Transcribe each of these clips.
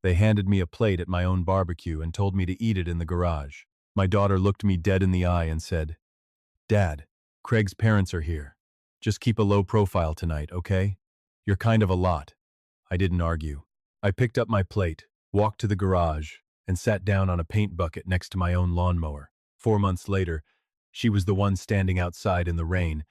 They handed me a plate at my own barbecue and told me to eat it in the garage. My daughter looked me dead in the eye and said, "Dad, Craig's parents are here. Just keep a low profile tonight, okay? You're kind of a lot." I didn't argue. I picked up my plate, walked to the garage, and sat down on a paint bucket next to my own lawnmower. 4 months later, she was the one standing outside in the rain,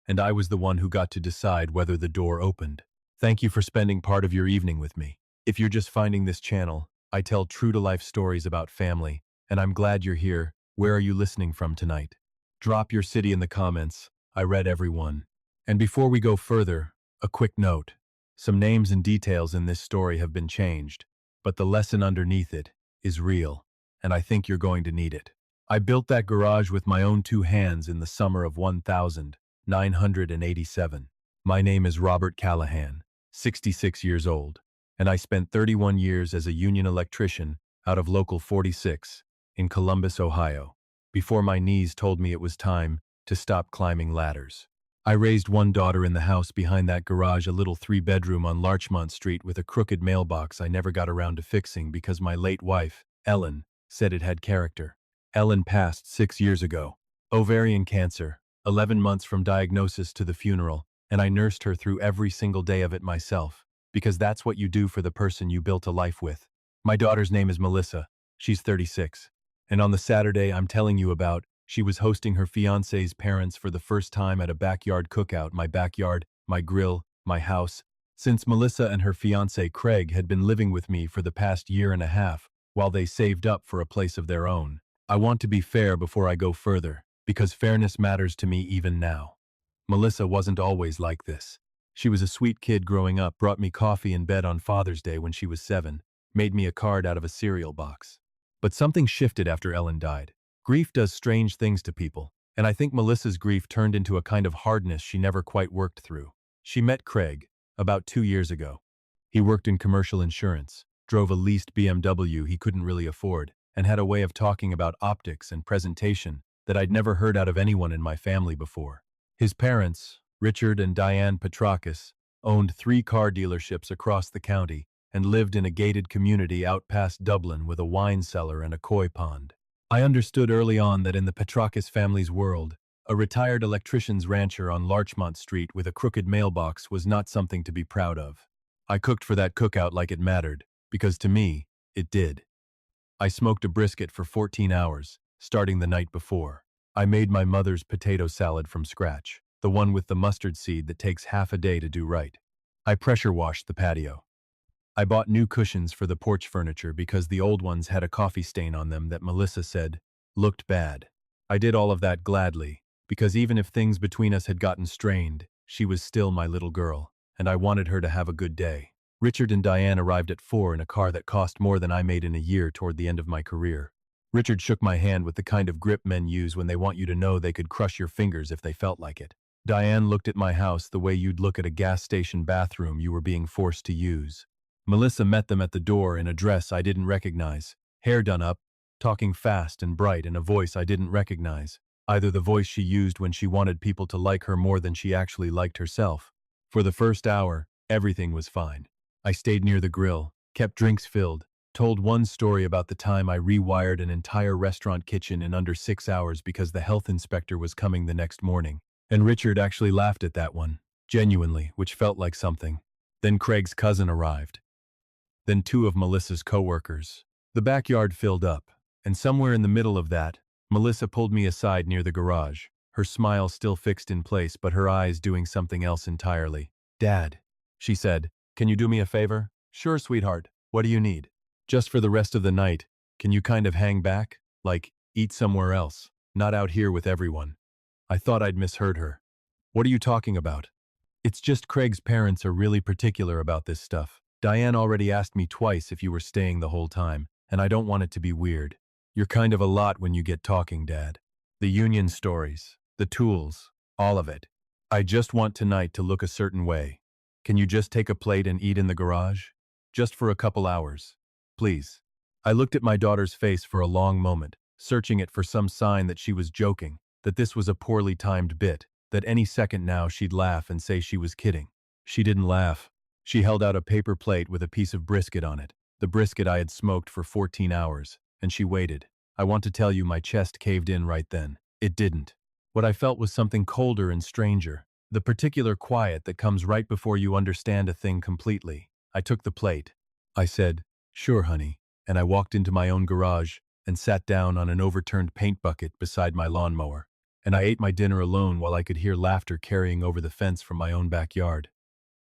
and I was the one who got to decide whether the door opened. Thank you for spending part of your evening with me. If you're just finding this channel, I tell true-to-life stories about family, and I'm glad you're here. Where are you listening from tonight? Drop your city in the comments. I read every one. And before we go further, a quick note. Some names and details in this story have been changed, but the lesson underneath it is real, and I think you're going to need it. I built that garage with my own 2 hands in the summer of 1987. My name is Robert Callahan, 66 years old, and I spent 31 years as a union electrician out of Local 46 in Columbus, Ohio, before my knees told me it was time to stop climbing ladders. I raised one daughter in the house behind that garage, a little 3-bedroom on Larchmont Street with a crooked mailbox I never got around to fixing because my late wife, Ellen, said it had character. Ellen passed 6 years ago. Ovarian cancer, 11 months from diagnosis to the funeral, and I nursed her through every single day of it myself, because that's what you do for the person you built a life with. My daughter's name is Melissa. She's 36. And on the Saturday I'm telling you about, she was hosting her fiancé's parents for the first time at a backyard cookout. My backyard, my grill, my house. Since Melissa and her fiancé Craig had been living with me for the past year and a half, while they saved up for a place of their own. I want to be fair before I go further, because fairness matters to me even now. Melissa wasn't always like this. She was a sweet kid growing up, brought me coffee in bed on Father's Day when she was 7, made me a card out of a cereal box. But something shifted after Ellen died. Grief does strange things to people, and I think Melissa's grief turned into a kind of hardness she never quite worked through. She met Craig about 2 years ago. He worked in commercial insurance, drove a leased BMW he couldn't really afford, and had a way of talking about optics and presentation that I'd never heard out of anyone in my family before. His parents, Richard and Diane Petrakis, owned 3 car dealerships across the county and lived in a gated community out past Dublin with a wine cellar and a koi pond. I understood early on that in the Petrakis family's world, a retired electrician's rancher on Larchmont Street with a crooked mailbox was not something to be proud of. I cooked for that cookout like it mattered, because to me, it did. I smoked a brisket for 14 hours, starting the night before. I made my mother's potato salad from scratch, the one with the mustard seed that takes half a day to do right. I pressure washed the patio. I bought new cushions for the porch furniture because the old ones had a coffee stain on them that Melissa said looked bad. I did all of that gladly, because even if things between us had gotten strained, she was still my little girl, and I wanted her to have a good day. Richard and Diane arrived at 4 in a car that cost more than I made in a year toward the end of my career. Richard shook my hand with the kind of grip men use when they want you to know they could crush your fingers if they felt like it. Diane looked at my house the way you'd look at a gas station bathroom you were being forced to use. Melissa met them at the door in a dress I didn't recognize, hair done up, talking fast and bright in a voice I didn't recognize, either the voice she used when she wanted people to like her more than she actually liked herself. For the first hour, everything was fine. I stayed near the grill, kept drinks filled, told one story about the time I rewired an entire restaurant kitchen in under 6 hours because the health inspector was coming the next morning. And Richard actually laughed at that one, genuinely, which felt like something. Then Craig's cousin arrived. Then 2 of Melissa's coworkers. The backyard filled up, and somewhere in the middle of that, Melissa pulled me aside near the garage, her smile still fixed in place but her eyes doing something else entirely. "Dad," she said, "can you do me a favor?" "Sure, sweetheart. What do you need?" "Just for the rest of the night, can you kind of hang back? Like, eat somewhere else, not out here with everyone." I thought I'd misheard her. "What are you talking about?" "It's just Craig's parents are really particular about this stuff. Diane already asked me twice if you were staying the whole time, and I don't want it to be weird. You're kind of a lot when you get talking, Dad. The union stories, the tools, all of it. I just want tonight to look a certain way. Can you just take a plate and eat in the garage? Just for a couple hours. Please." I looked at my daughter's face for a long moment, searching it for some sign that she was joking, that this was a poorly timed bit, that any second now she'd laugh and say she was kidding. She didn't laugh. She held out a paper plate with a piece of brisket on it. the brisket I had smoked for 14 hours, and she waited. I want to tell you my chest caved in right then. It didn't. What I felt was something colder and stranger, the particular quiet that comes right before you understand a thing completely. I took the plate. I said, "Sure, honey," and I walked into my own garage and sat down on an overturned paint bucket beside my lawnmower. And I ate my dinner alone while I could hear laughter carrying over the fence from my own backyard.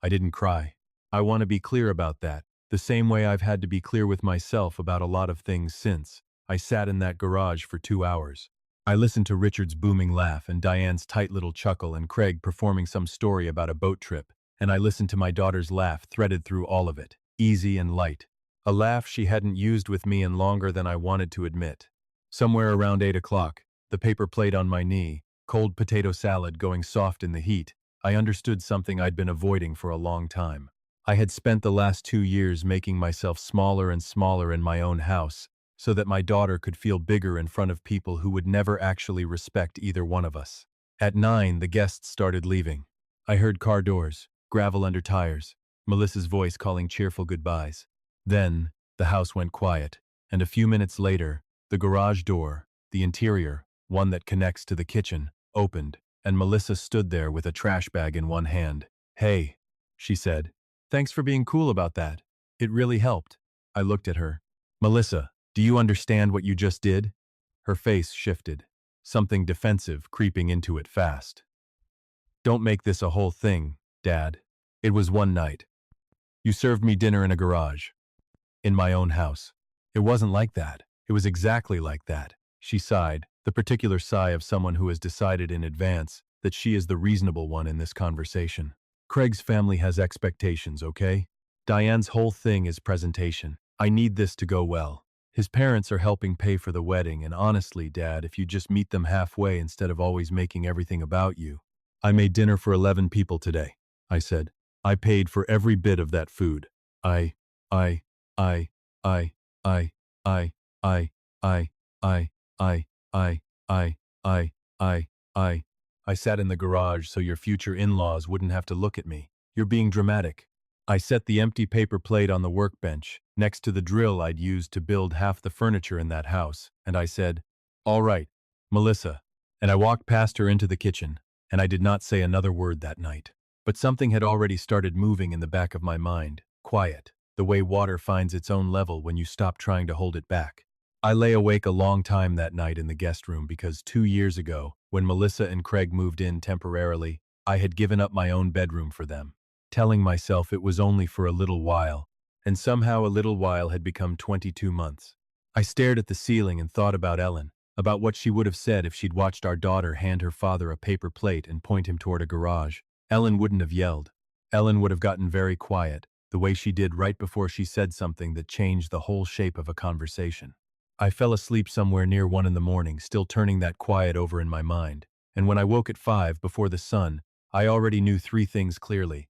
I didn't cry. I want to be clear about that, the same way I've had to be clear with myself about a lot of things since. I sat in that garage for 2 hours. I listened to Richard's booming laugh and Diane's tight little chuckle and Craig performing some story about a boat trip, and I listened to my daughter's laugh threaded through all of it, easy and light. A laugh she hadn't used with me in longer than I wanted to admit. Somewhere around 8 o'clock, the paper plate on my knee, cold potato salad going soft in the heat, I understood something I'd been avoiding for a long time. I had spent the last 2 years making myself smaller and smaller in my own house, so that my daughter could feel bigger in front of people who would never actually respect either one of us. At 9, the guests started leaving. I heard car doors, gravel under tires, Melissa's voice calling cheerful goodbyes. Then, the house went quiet, and a few minutes later, the garage door, the interior, one that connects to the kitchen, opened, and Melissa stood there with a trash bag in one hand. "Hey," she said. "Thanks for being cool about that. It really helped." I looked at her. "Melissa, do you understand what you just did?" Her face shifted, something defensive creeping into it fast. "Don't make this a whole thing, Dad. It was one night. You served me dinner in a garage. In my own house. It wasn't like that. It was exactly like that." She sighed, the particular sigh of someone who has decided in advance that she is the reasonable one in this conversation. "Craig's family has expectations, okay? Diane's whole thing is presentation. I need this to go well. His parents are helping pay for the wedding, and honestly, Dad, if you just meet them halfway instead of always making everything about you." "I made dinner for 11 people today," I said. "I paid for every bit of that food. I, I, I, I, I, I, I, I, I, I, I, I, I. I sat in the garage so your future in-laws wouldn't have to look at me. You're being dramatic." I set the empty paper plate on the workbench, next to the drill I'd used to build half the furniture in that house, and I said, "All right, Melissa." And I walked past her into the kitchen, and I did not say another word that night. But something had already started moving in the back of my mind, quiet, the way water finds its own level when you stop trying to hold it back. I lay awake a long time that night in the guest room because 2 years ago, when Melissa and Craig moved in temporarily, I had given up my own bedroom for them, telling myself it was only for a little while, and somehow a little while had become 22 months. I stared at the ceiling and thought about Ellen, about what she would have said if she'd watched our daughter hand her father a paper plate and point him toward a garage. Ellen wouldn't have yelled. Ellen would have gotten very quiet, the way she did right before she said something that changed the whole shape of a conversation. I fell asleep somewhere near 1 in the morning, still turning that quiet over in my mind, and when I woke at 5 before the sun, I already knew 3 things clearly.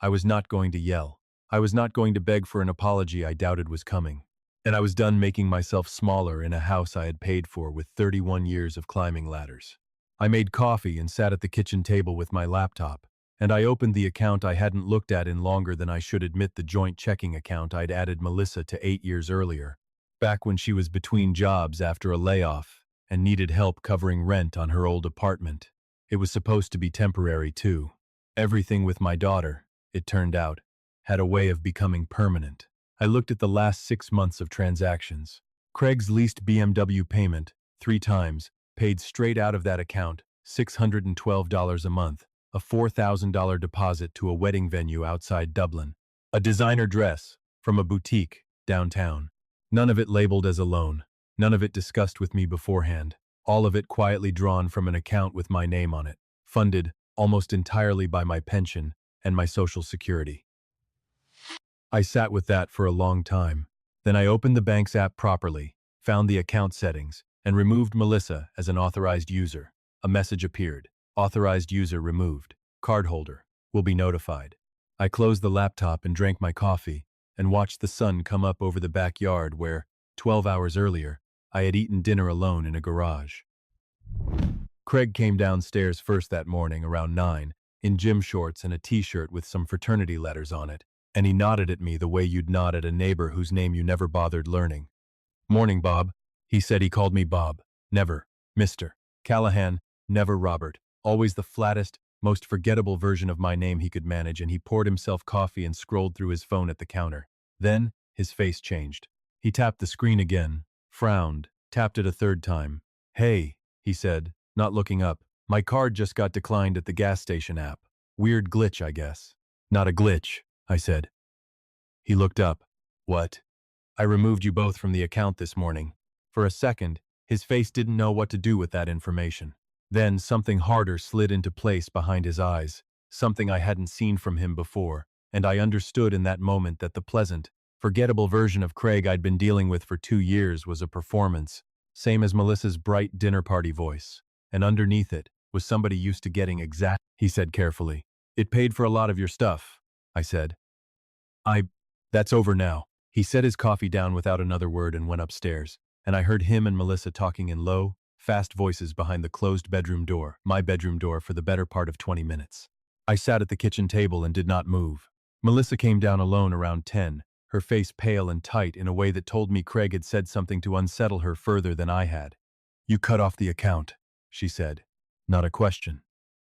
I was not going to yell. I was not going to beg for an apology I doubted was coming. And I was done making myself smaller in a house I had paid for with 31 years of climbing ladders. I made coffee and sat at the kitchen table with my laptop, and I opened the account I hadn't looked at in longer than I should admit, the joint checking account I'd added Melissa to 8 years earlier, back when she was between jobs after a layoff and needed help covering rent on her old apartment. It was supposed to be temporary too. Everything with my daughter, it turned out, had a way of becoming permanent. I looked at the last 6 months of transactions. Craig's leased BMW payment, 3 times, paid straight out of that account, $612 a month, a $4,000 deposit to a wedding venue outside Dublin, a designer dress from a boutique downtown. None of it labeled as a loan, none of it discussed with me beforehand, all of it quietly drawn from an account with my name on it, funded almost entirely by my pension and my Social Security. I sat with that for a long time. Then I opened the bank's app properly, found the account settings, and removed Melissa as an authorized user. A message appeared. Authorized user removed. Cardholder will be notified. I closed the laptop and drank my coffee and watched the sun come up over the backyard where, 12 hours earlier, I had eaten dinner alone in a garage. Craig came downstairs first that morning around 9, in gym shorts and a t-shirt with some fraternity letters on it, And he nodded at me the way you'd nod at a neighbor whose name you never bothered learning. Morning, Bob. He said. He called me Bob. Never Mr. Callahan, never Robert. Always the flattest, most forgettable version of my name he could manage, and he poured himself coffee and scrolled through his phone at the counter. Then, his face changed. He tapped the screen again, frowned, tapped it a third time. Hey, he said, not looking up. My card just got declined at the gas station app. Weird glitch, I guess. Not a glitch, I said. He looked up. What? I removed you both from the account this morning. For a second, his face didn't know what to do with that information. Then something harder slid into place behind his eyes, something I hadn't seen from him before, and I understood in that moment that the pleasant, forgettable version of Craig I'd been dealing with for 2 years was a performance, same as Melissa's bright dinner party voice, and underneath it was somebody used to getting exact, he said carefully. It paid for a lot of your stuff, I said. That's over now. He set his coffee down without another word and went upstairs, and I heard him and Melissa talking in low, fast voices behind the closed bedroom door, my bedroom door, for the better part of 20 minutes. I sat at the kitchen table and did not move. Melissa came down alone around 10, her face pale and tight in a way that told me Craig had said something to unsettle her further than I had. You cut off the account, she said. Not a question.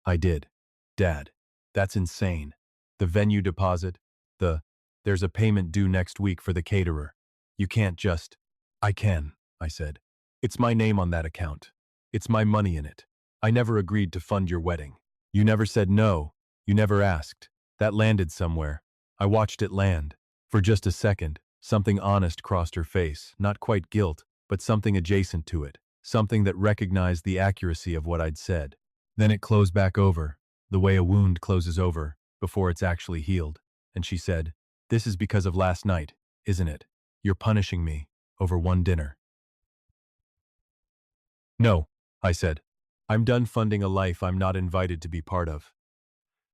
I did. Dad, that's insane. The venue deposit, there's a payment due next week for the caterer. You can't just... I can, I said. It's my name on that account. It's my money in it. I never agreed to fund your wedding. You never said no. You never asked. That landed somewhere. I watched it land. For just a second, something honest crossed her face, not quite guilt, but something adjacent to it, something that recognized the accuracy of what I'd said. Then it closed back over, the way a wound closes over, before it's actually healed, and she said, This is because of last night, isn't it? You're punishing me over one dinner. No, I said. I'm done funding a life I'm not invited to be part of.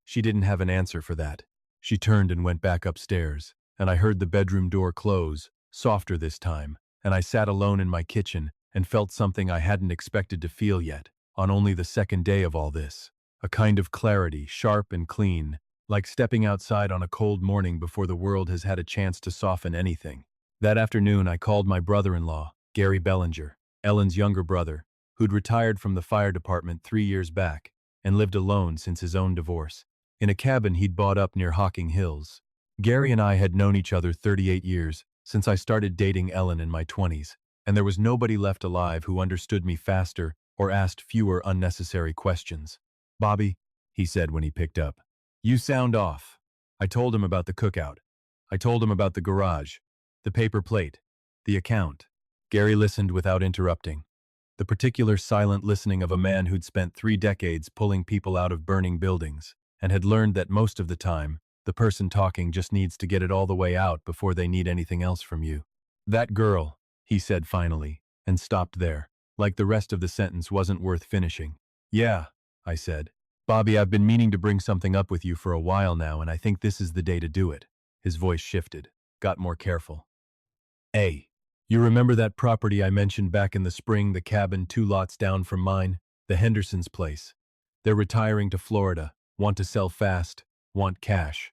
She didn't have an answer for that. She turned and went back upstairs, and I heard the bedroom door close, softer this time, and I sat alone in my kitchen and felt something I hadn't expected to feel yet, on only the second day of all this. A kind of clarity, sharp and clean, like stepping outside on a cold morning before the world has had a chance to soften anything. That afternoon I called my brother-in-law, Gary Bellinger, Ellen's younger brother, who'd retired from the fire department 3 years back and lived alone since his own divorce, in a cabin he'd bought up near Hocking Hills. Gary and I had known each other 38 years, since I started dating Ellen in my 20s, and there was nobody left alive who understood me faster or asked fewer unnecessary questions. Bobby, he said when he picked up, you sound off. I told him about the cookout. I told him about the garage, the paper plate, the account. Gary listened without interrupting. The particular silent listening of a man who'd spent 3 decades pulling people out of burning buildings, and had learned that most of the time, the person talking just needs to get it all the way out before they need anything else from you. That girl, he said finally, and stopped there, like the rest of the sentence wasn't worth finishing. Yeah, I said. Bobby, I've been meaning to bring something up with you for a while now, and I think this is the day to do it. His voice shifted, got more careful. A. You remember that property I mentioned back in the spring, the cabin 2 lots down from mine, the Hendersons' place? They're retiring to Florida, want to sell fast, want cash.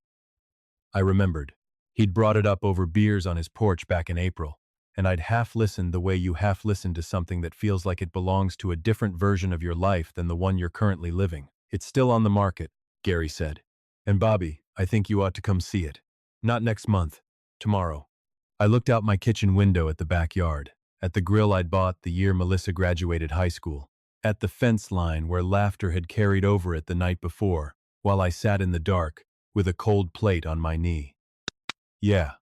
I remembered. He'd brought it up over beers on his porch back in April, and I'd half listened the way you half listen to something that feels like it belongs to a different version of your life than the one you're currently living. It's still on the market, Gary said. And Bobby, I think you ought to come see it. Not next month. Tomorrow. I looked out my kitchen window at the backyard, at the grill I'd bought the year Melissa graduated high school, at the fence line where laughter had carried over it the night before, while I sat in the dark, with a cold plate on my knee. Yeah,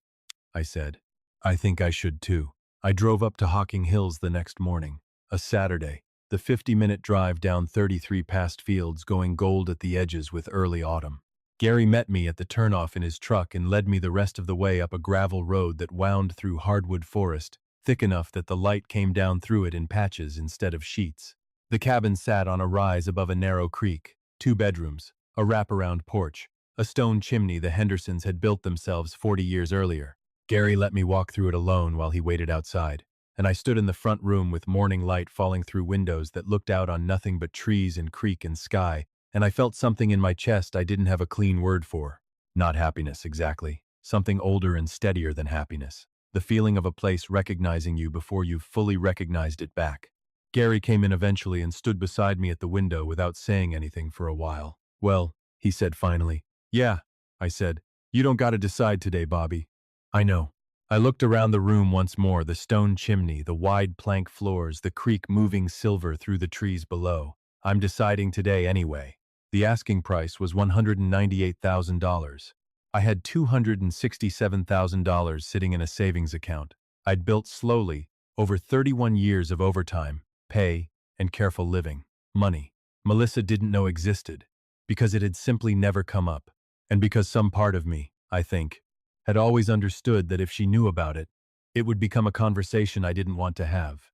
I said. I think I should too. I drove up to Hocking Hills the next morning, a Saturday, the 50-minute drive down 33 past fields going gold at the edges with early autumn. Gary met me at the turnoff in his truck and led me the rest of the way up a gravel road that wound through hardwood forest, thick enough that the light came down through it in patches instead of sheets. The cabin sat on a rise above a narrow creek, 2 bedrooms, a wraparound porch, a stone chimney the Hendersons had built themselves 40 years earlier. Gary let me walk through it alone while he waited outside, and I stood in the front room with morning light falling through windows that looked out on nothing but trees and creek and sky, and I felt something in my chest I didn't have a clean word for. Not happiness, exactly. something older and steadier than happiness. The feeling of a place recognizing you before you've fully recognized it back. Gary came in eventually and stood beside me at the window without saying anything for a while. "Well," he said finally. "Yeah," I said. "You don't gotta decide today, Bobby." "I know." I looked around the room once more, the stone chimney, the wide plank floors, the creek moving silver through the trees below. "I'm deciding today anyway." The asking price was $198,000. I had $267,000 sitting in a savings account. I'd built slowly, over 31 years of overtime, pay, and careful living. Money. Melissa didn't know existed, because it had simply never come up, and because some part of me, I think, had always understood that if she knew about it, it would become a conversation I didn't want to have.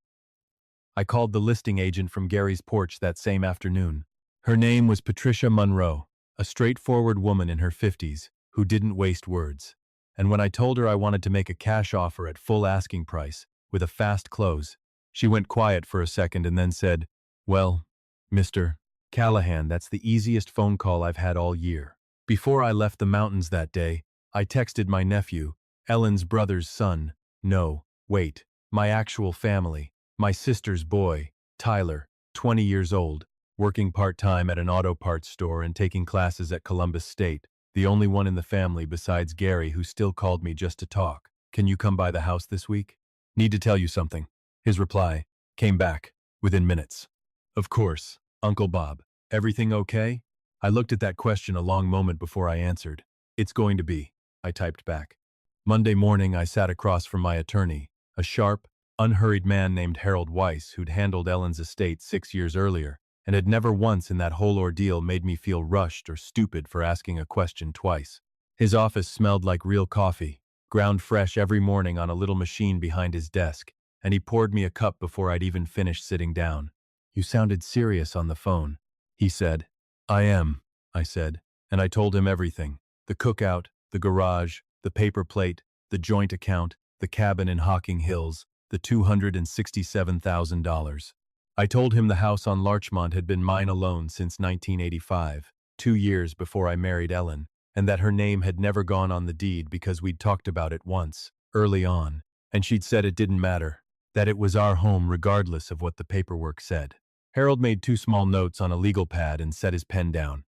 I called the listing agent from Gary's porch that same afternoon. Her name was Patricia Monroe, a straightforward woman in her 50s, who didn't waste words. And when I told her I wanted to make a cash offer at full asking price, with a fast close, she went quiet for a second and then said, "Well, Mr. Callahan, that's the easiest phone call I've had all year." Before I left the mountains that day, I texted my nephew, Ellen's brother's son. No, wait, my actual family, my sister's boy, Tyler, 20 years old, working part-time at an auto parts store and taking classes at Columbus State, the only one in the family besides Gary who still called me just to talk. "Can you come by the house this week? Need to tell you something." His reply came back within minutes. "Of course, Uncle Bob. Everything okay?" I looked at that question a long moment before I answered. "It's going to be," I typed back. Monday morning, I sat across from my attorney, a sharp, unhurried man named Harold Weiss who'd handled Ellen's estate 6 years earlier, and had never once in that whole ordeal made me feel rushed or stupid for asking a question twice. His office smelled like real coffee, ground fresh every morning on a little machine behind his desk, and he poured me a cup before I'd even finished sitting down. "You sounded serious on the phone," he said. "I am," I said, and I told him everything. The cookout, the garage, the paper plate, the joint account, the cabin in Hocking Hills, the $267,000. I told him the house on Larchmont had been mine alone since 1985, 2 years before I married Ellen, and that her name had never gone on the deed because we'd talked about it once, early on, and she'd said it didn't matter, that it was our home regardless of what the paperwork said. Harold made 2 small notes on a legal pad and set his pen down.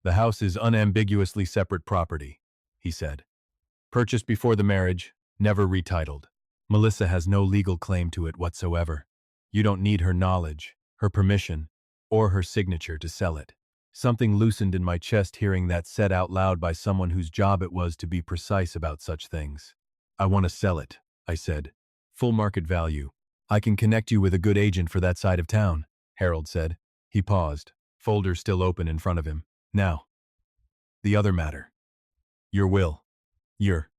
"The house is unambiguously separate property," he said. "Purchased before the marriage, never retitled. Melissa has no legal claim to it whatsoever. You don't need her knowledge, her permission, or her signature to sell it." Something loosened in my chest hearing that said out loud by someone whose job it was to be precise about such things. "I want to sell it," I said. "Full market value. I can connect you with a good agent for that side of town," Harold said. He paused, folder still open in front of him. "Now, the other matter. Your will. Your.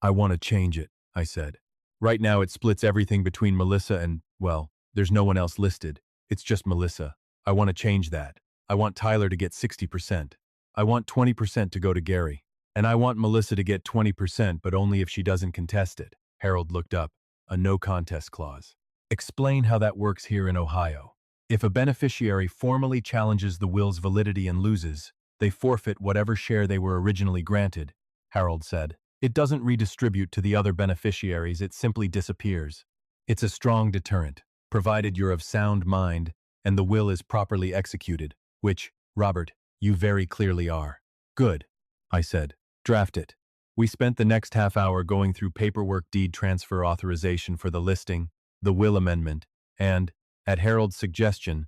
I want to change it," I said. "Right now it splits everything between Melissa and, well, there's no one else listed. It's just Melissa. I want to change that. I want Tyler to get 60%. I want 20% to go to Gary. And I want Melissa to get 20%, but only if she doesn't contest it." Harold looked up. "A no contest clause. Explain how that works here in Ohio. If a beneficiary formally challenges the will's validity and loses, they forfeit whatever share they were originally granted," Harold said. "It doesn't redistribute to the other beneficiaries, it simply disappears. It's a strong deterrent, provided you're of sound mind and the will is properly executed, which, Robert, you very clearly are." "Good," I said. "Draft it." We spent the next half hour going through paperwork, deed transfer authorization for the listing, the will amendment, and, at Harold's suggestion,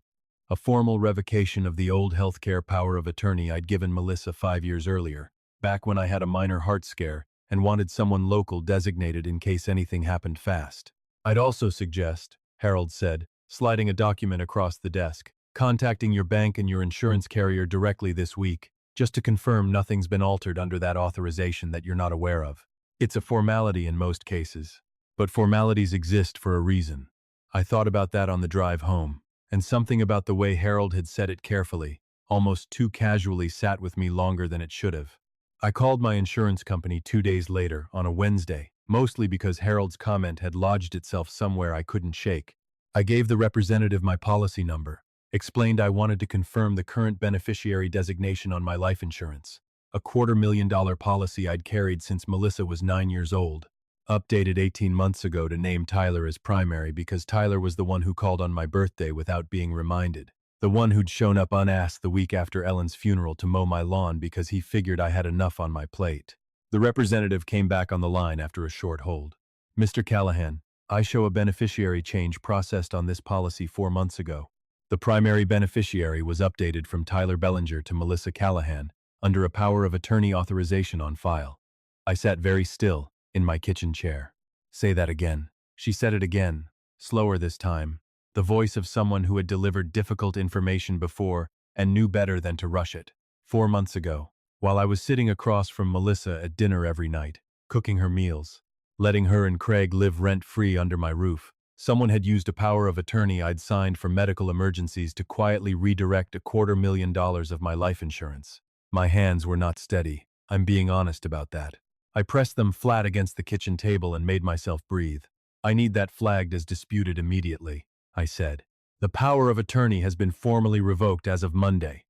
a formal revocation of the old healthcare power of attorney I'd given Melissa 5 years earlier, back when I had a minor heart scare and wanted someone local designated in case anything happened fast. "I'd also suggest," Harold said, sliding a document across the desk, "contacting your bank and your insurance carrier directly this week, just to confirm nothing's been altered under that authorization that you're not aware of. It's a formality in most cases, but formalities exist for a reason." I thought about that on the drive home, and something about the way Harold had said it carefully, almost too casually, sat with me longer than it should have. I called my insurance company 2 days later, on a Wednesday, mostly because Harold's comment had lodged itself somewhere I couldn't shake. I gave the representative my policy number, explained I wanted to confirm the current beneficiary designation on my life insurance. a $250,000 policy I'd carried since Melissa was 9 years old. Updated 18 months ago to name Tyler as primary because Tyler was the one who called on my birthday without being reminded. The one who'd shown up unasked the week after Ellen's funeral to mow my lawn because he figured I had enough on my plate. The representative came back on the line after a short hold. Mr. Callahan, I show a beneficiary change processed on this policy 4 months ago. The primary beneficiary was updated from Tyler Bellinger to Melissa Callahan under a power of attorney authorization on file. I sat very still in my kitchen chair. Say that again. She said it again, slower this time, the voice of someone who had delivered difficult information before and knew better than to rush it. 4 months ago, while I was sitting across from Melissa at dinner every night, cooking her meals, letting her and Craig live rent-free under my roof, someone had used a power of attorney I'd signed for medical emergencies to quietly redirect $250,000 of my life insurance. My hands were not steady. I'm being honest about that. I pressed them flat against the kitchen table and made myself breathe. I need that flagged as disputed immediately, I said. The power of attorney has been formally revoked as of Monday.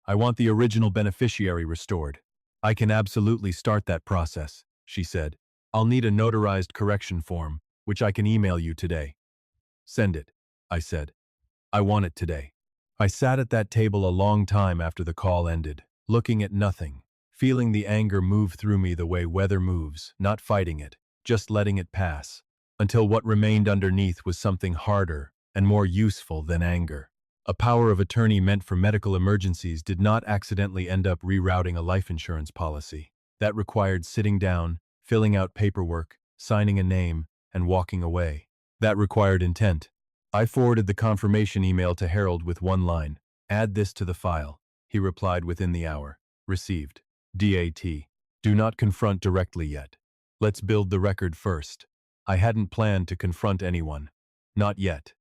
I want the original beneficiary restored. I can absolutely start that process, she said. I'll need a notarized correction form, which I can email you today. Send it, I said. I want it today. I sat at that table a long time after the call ended, looking at nothing, feeling the anger move through me the way weather moves, not fighting it, just letting it pass, until what remained underneath was something harder and more useful than anger. A power of attorney meant for medical emergencies did not accidentally end up rerouting a life insurance policy. That required sitting down, filling out paperwork, signing a name, and walking away. That required intent. I forwarded the confirmation email to Harold with one line. Add this to the file. He replied within the hour. Received. DAT. Do not confront directly yet. Let's build the record first. I hadn't planned to confront anyone. Not yet.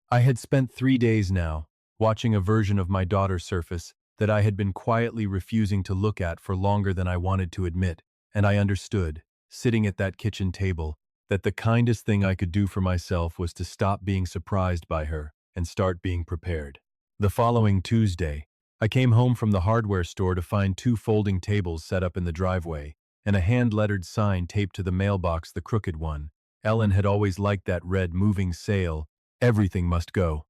I had spent 3 days now, watching a version of my daughter surface that I had been quietly refusing to look at for longer than I wanted to admit, and I understood, sitting at that kitchen table, that the kindest thing I could do for myself was to stop being surprised by her and start being prepared. The following Tuesday, I came home from the hardware store to find 2 folding tables set up in the driveway and a hand-lettered sign taped to the mailbox, the crooked one. Ellen had always liked that red moving sail, everything must go.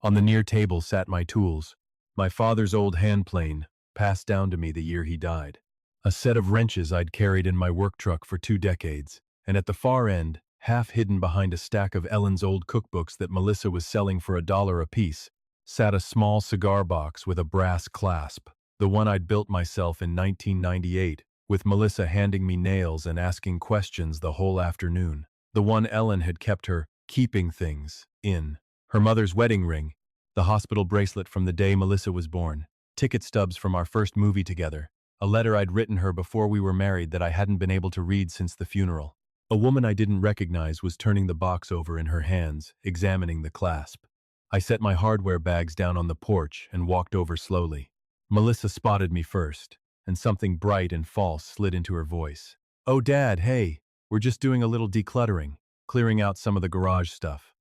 On the near table sat my tools, my father's old hand plane, passed down to me the year he died, a set of wrenches I'd carried in my work truck for 2 decades, and at the far end, half hidden behind a stack of Ellen's old cookbooks that Melissa was selling for $1 apiece, sat a small cigar box with a brass clasp, the one I'd built myself in 1998, with Melissa handing me nails and asking questions the whole afternoon. The one Ellen had kept her keeping things in. Her mother's wedding ring, the hospital bracelet from the day Melissa was born, ticket stubs from our first movie together, a letter I'd written her before we were married that I hadn't been able to read since the funeral. A woman I didn't recognize was turning the box over in her hands, examining the clasp. I set my hardware bags down on the porch and walked over slowly. Melissa spotted me first, and something bright and false slid into her voice. "Oh, Dad, hey, we're just doing a little decluttering, clearing out some of the garage stuff."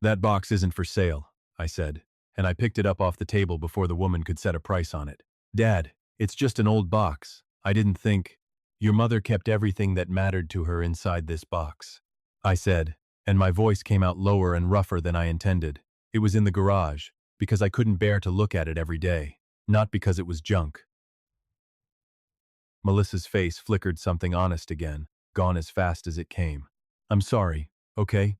"That box isn't for sale," I said, and I picked it up off the table before the woman could set a price on it. "Dad, it's just an old box. I didn't think. Your mother kept everything that mattered to her inside this box," I said, and my voice came out lower and rougher than I intended. It was in the garage, because I couldn't bear to look at it every day, not because it was junk. Melissa's face flickered something honest again, gone as fast as it came. "I'm sorry, okay?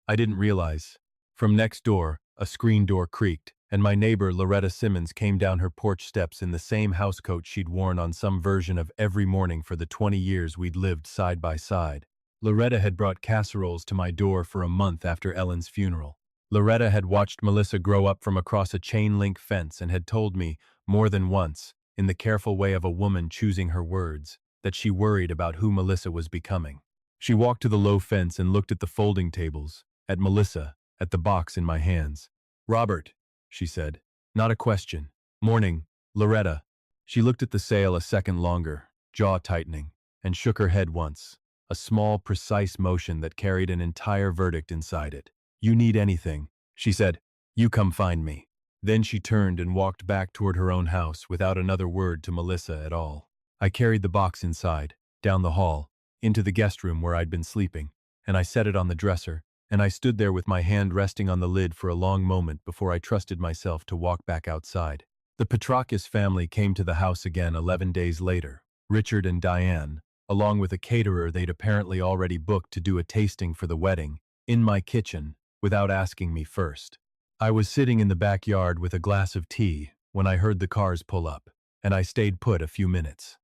I didn't realize." From next door, a screen door creaked, and my neighbor Loretta Simmons came down her porch steps in the same housecoat she'd worn on some version of every morning for the 20 years we'd lived side by side. Loretta had brought casseroles to my door for a month after Ellen's funeral. Loretta had watched Melissa grow up from across a chain-link fence and had told me, more than once, in the careful way of a woman choosing her words, that she worried about who Melissa was becoming. She walked to the low fence and looked at the folding tables, at Melissa, at the box in my hands. "Robert," she said. Not a question. "Morning, Loretta." She looked at the sale a second longer, jaw tightening, and shook her head once, a small, precise motion that carried an entire verdict inside it. "You need anything," she said. "You come find me." Then she turned and walked back toward her own house without another word to Melissa at all. I carried the box inside, down the hall, into the guest room where I'd been sleeping, and I set it on the dresser, and I stood there with my hand resting on the lid for a long moment before I trusted myself to walk back outside. The Petrakis family came to the house again 11 days later. Richard and Diane, along with a caterer they'd apparently already booked to do a tasting for the wedding, in my kitchen, without asking me first. I was sitting in the backyard with a glass of tea when I heard the cars pull up, and I stayed put a few minutes,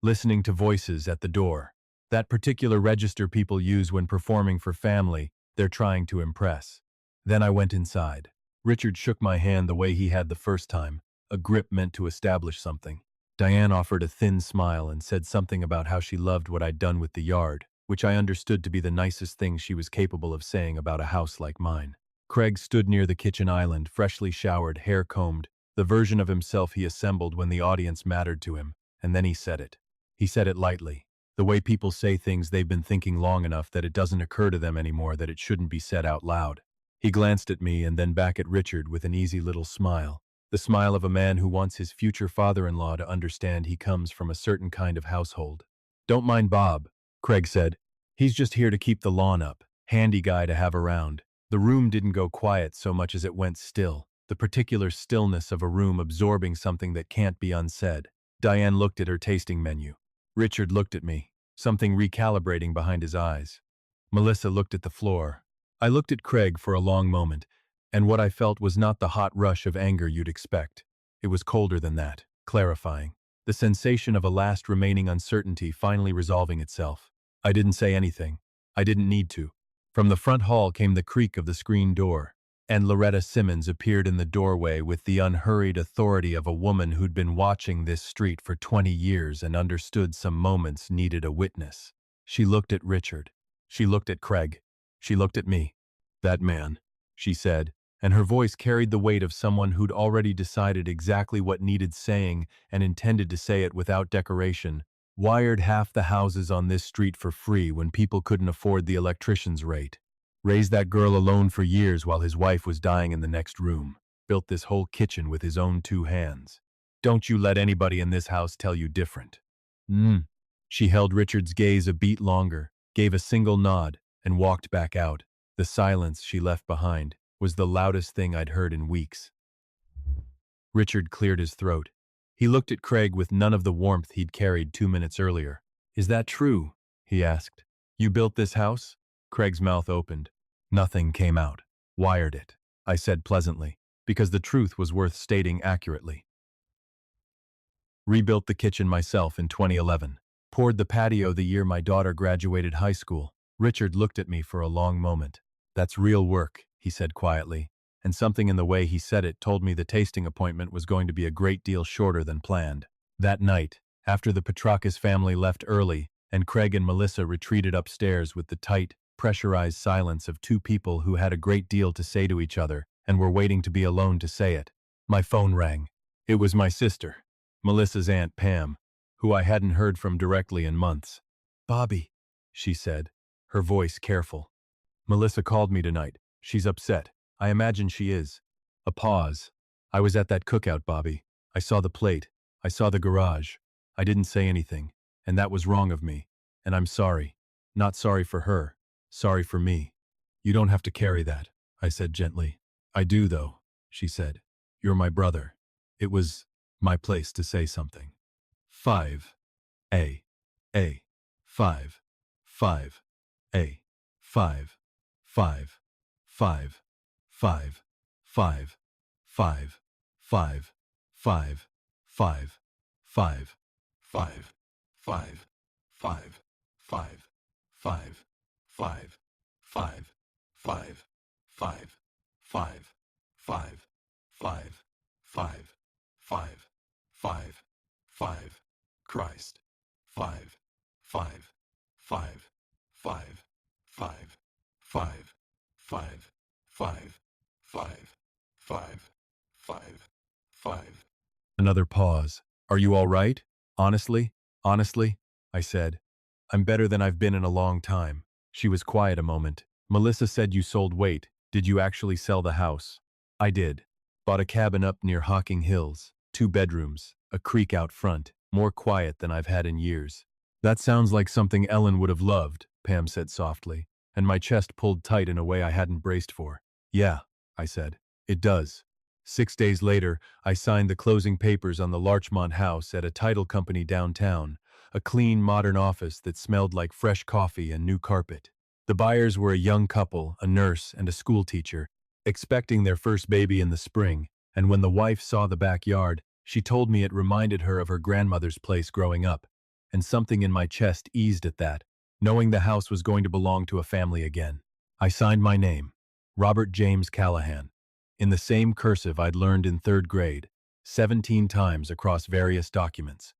listening to voices at the door. That particular register people use when performing for family they're trying to impress. Then I went inside. Richard shook my hand the way he had the first time, a grip meant to establish something. Diane offered a thin smile and said something about how she loved what I'd done with the yard, which I understood to be the nicest thing she was capable of saying about a house like mine. Craig stood near the kitchen island, freshly showered, hair combed, the version of himself he assembled when the audience mattered to him, and then he said it. He said it lightly, the way people say things they've been thinking long enough that it doesn't occur to them anymore that it shouldn't be said out loud. He glanced at me and then back at Richard with an easy little smile, the smile of a man who wants his future father-in-law to understand he comes from a certain kind of household. "Don't mind Bob," Craig said. "He's just here to keep the lawn up. Handy guy to have around." The room didn't go quiet so much as it went still, the particular stillness of a room absorbing something that can't be unsaid. Diane looked at her tasting menu. Richard looked at me, something recalibrating behind his eyes. Melissa looked at the floor. I looked at Craig for a long moment, and what I felt was not the hot rush of anger you'd expect. It was colder than that, clarifying. The sensation of a last remaining uncertainty finally resolving itself. I didn't say anything. I didn't need to. From the front hall came the creak of the screen door, and Loretta Simmons appeared in the doorway with the unhurried authority of a woman who'd been watching this street for 20 years and understood some moments needed a witness. She looked at Richard. She looked at Craig. She looked at me. "That man," she said, and her voice carried the weight of someone who'd already decided exactly what needed saying and intended to say it without decoration, "wired half the houses on this street for free when people couldn't afford the electrician's rate. Raised that girl alone for years while his wife was dying in the next room. Built this whole kitchen with his own 2 hands. Don't you let anybody in this house tell you different." She held Richard's gaze a beat longer, gave a single nod, and walked back out. The silence she left behind was the loudest thing I'd heard in weeks. Richard cleared his throat. He looked at Craig with none of the warmth he'd carried 2 minutes earlier. "Is that true?" he asked. "You built this house?" Craig's mouth opened. Nothing came out. "Wired it," I said pleasantly, because the truth was worth stating accurately. "Rebuilt the kitchen myself in 2011. Poured the patio the year my daughter graduated high school." Richard looked at me for a long moment. "That's real work," he said quietly, and something in the way he said it told me the tasting appointment was going to be a great deal shorter than planned. That night, after the Petrakis family left early and Craig and Melissa retreated upstairs with the tight, pressurized silence of 2 people who had a great deal to say to each other and were waiting to be alone to say it, my phone rang. It was my sister, Melissa's Aunt Pam, who I hadn't heard from directly in months. "Bobby," she said, her voice careful. "Melissa called me tonight. She's upset. I imagine she is." A pause. "I was at that cookout, Bobby. I saw the plate. I saw the garage. I didn't say anything, and that was wrong of me. And I'm sorry. Not sorry for her. Sorry for me." "You don't have to carry that," I said gently. "I do, though," she said. "You're my brother. It was my place to say something." 5. A. 5. 5. 5. 5. 5. 5. 5. 5. 5. 5. 5. 5. 5. 5. 5. 5. 5. 5. 5. 5. 5. 5. 5. 5. 5. 5. 5. 5. Christ. 5. 5. 5. 5. 5. 5. 5. 5. 5. 5. 5. 5. Another pause. "Are you all right? Honestly? Honestly?" I said. "I'm better than I've been in a long time." She was quiet a moment. "Melissa said you sold weight. Did you actually sell the house?" "I did. Bought a cabin up near Hocking Hills, 2 bedrooms, a creek out front, more quiet than I've had in years. That sounds like something Ellen would have loved, Pam said softly, and my chest pulled tight in a way I hadn't braced for. Yeah, I said. It does. 6 days later, I signed the closing papers on the Larchmont house at a title company downtown, a clean, modern office that smelled like fresh coffee and new carpet. The buyers were a young couple, a nurse and a schoolteacher, expecting their first baby in the spring, and when the wife saw the backyard, she told me it reminded her of her grandmother's place growing up, and something in my chest eased at that, knowing the house was going to belong to a family again. I signed my name, Robert James Callahan, in the same cursive I'd learned in 3rd grade, 17 times across various documents.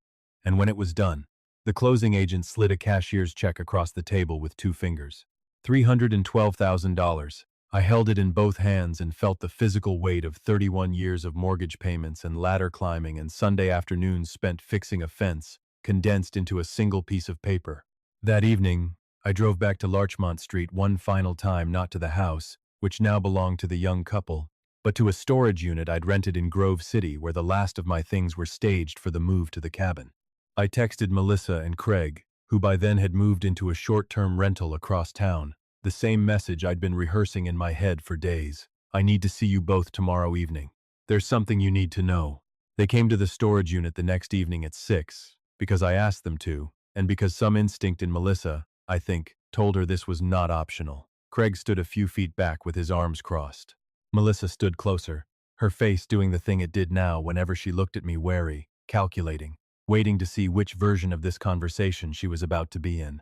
And when it was done, the closing agent slid a cashier's check across the table with 2 fingers. $312,000. I held it in both hands and felt the physical weight of 31 years of mortgage payments and ladder climbing and Sunday afternoons spent fixing a fence, condensed into a single piece of paper. That evening, I drove back to Larchmont Street one final time, not to the house, which now belonged to the young couple, but to a storage unit I'd rented in Grove City where the last of my things were staged for the move to the cabin. I texted Melissa and Craig, who by then had moved into a short-term rental across town, the same message I'd been rehearsing in my head for days. I need to see you both tomorrow evening. There's something you need to know. They came to the storage unit the next evening at 6, because I asked them to, and because some instinct in Melissa, I think, told her this was not optional. Craig stood a few feet back with his arms crossed. Melissa stood closer, her face doing the thing it did now whenever she looked at me, wary, calculating, waiting to see which version of this conversation she was about to be in.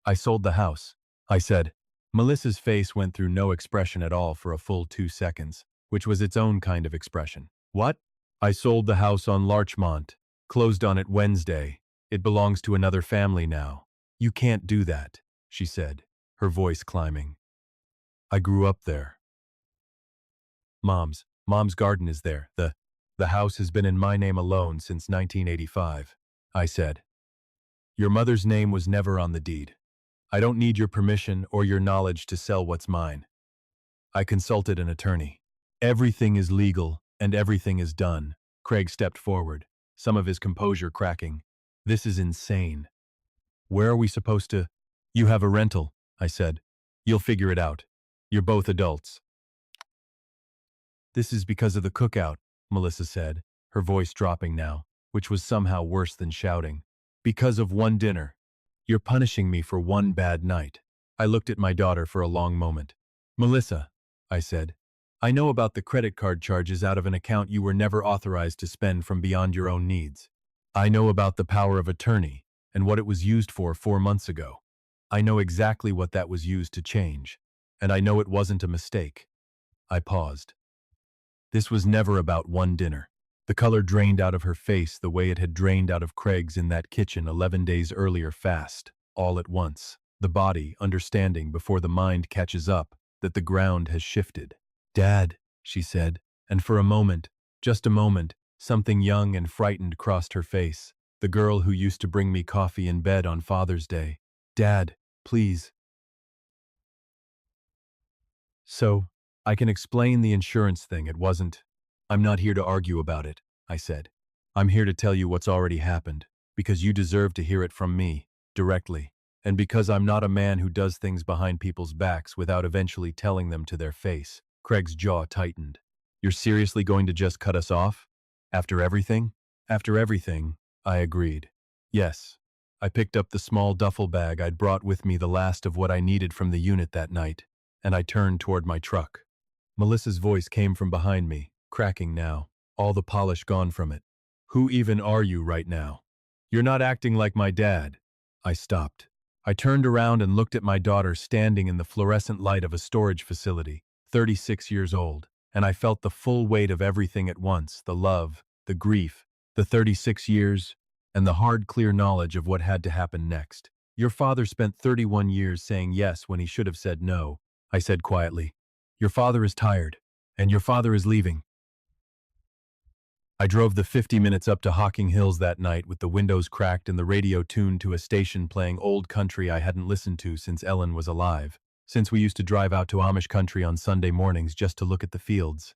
I sold the house, I said. Melissa's face went through no expression at all for a full 2 seconds, which was its own kind of expression. What? I sold the house on Larchmont. Closed on it Wednesday. It belongs to another family now. You can't do that, she said, her voice climbing. I grew up there. Mom's garden is there. The house has been in my name alone since 1985, I said. Your mother's name was never on the deed. I don't need your permission or your knowledge to sell what's mine. I consulted an attorney. Everything is legal and everything is done. Craig stepped forward, some of his composure cracking. This is insane. Where are we supposed to? You have a rental, I said. You'll figure it out. You're both adults. This is because of the cookout, Melissa said, her voice dropping now, which was somehow worse than shouting. Because of one dinner. You're punishing me for one bad night. I looked at my daughter for a long moment. Melissa, I said, I know about the credit card charges out of an account you were never authorized to spend from beyond your own needs. I know about the power of attorney and what it was used for 4 months ago. I know exactly what that was used to change, and I know it wasn't a mistake. I paused. This was never about one dinner. The color drained out of her face the way it had drained out of Craig's in that kitchen 11 days earlier fast, all at once, the body understanding before the mind catches up that the ground has shifted. Dad, she said, and for a moment, just a moment, something young and frightened crossed her face, the girl who used to bring me coffee in bed on Father's Day. Dad, please. So, I can explain the insurance thing. It wasn't. I'm not here to argue about it, I said. I'm here to tell you what's already happened, because you deserve to hear it from me, directly, and because I'm not a man who does things behind people's backs without eventually telling them to their face. Craig's jaw tightened. You're seriously going to just cut us off? After everything? After everything, I agreed. Yes. I picked up the small duffel bag I'd brought with me, the last of what I needed from the unit that night, and I turned toward my truck. Melissa's voice came from behind me, cracking now, all the polish gone from it. Who even are you right now? You're not acting like my dad. I stopped. I turned around and looked at my daughter standing in the fluorescent light of a storage facility, 36 years old, and I felt the full weight of everything at once, the love, the grief, the 36 years, and the hard, clear knowledge of what had to happen next. Your father spent 31 years saying yes when he should have said no, I said quietly. Your father is tired, and your father is leaving. I drove the 50 minutes up to Hocking Hills that night with the windows cracked and the radio tuned to a station playing old country I hadn't listened to since Ellen was alive, since we used to drive out to Amish country on Sunday mornings just to look at the fields.